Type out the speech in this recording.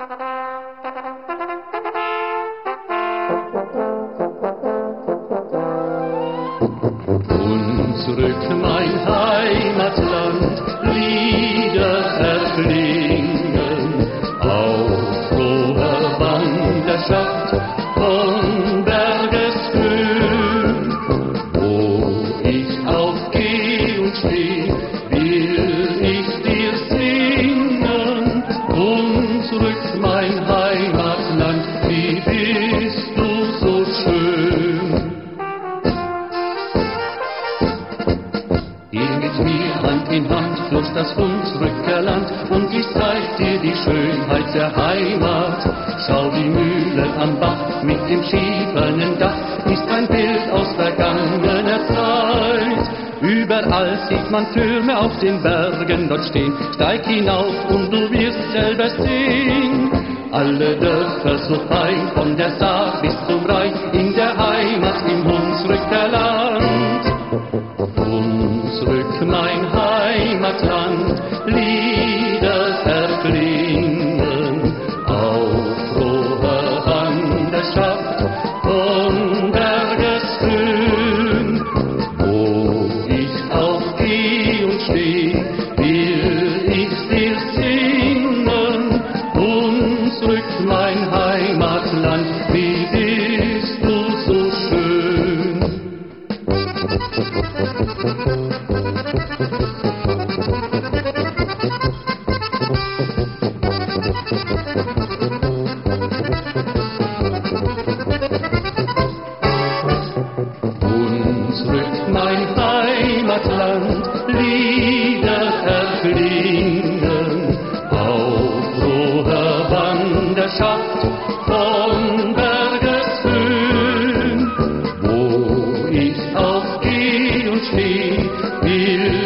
Und zurück mein Heimatland, Lieder erklingen, auf froher Wanderschaft von Bergeshöhen. Wo ich auch geh und steh, will ich dir singen. Und zurück mein Heimatland, wie bist du so schön. Geh mit mir Hand in Hand durch das unsere Land und ich zeig dir die Schönheit der Heimat. Schau die Mühle am Bach mit dem schiefernen Dach, ist ein Bild aus vergangener Zeit. Überall sieht man Türme auf den Bergen dort stehen, steig hinauf und du wirst selber sehen. Alle Dörfer so fein, von der Saar bis zum Rhein, in der Heimat im Hunsrücker Land. Zurück mein Heimatland, Lieder erklingen, auf froher Wanderschaft von Bergeshöhen. Wo ich auch geh und steh, will ich dir singen. Und zurück mein Heimatland, wie bist du so schön. Zurück mein Heimatland, Lieder erklingen, auf froher Wanderschaft von Bergeshöhen. Wo ich auch geh und steh, will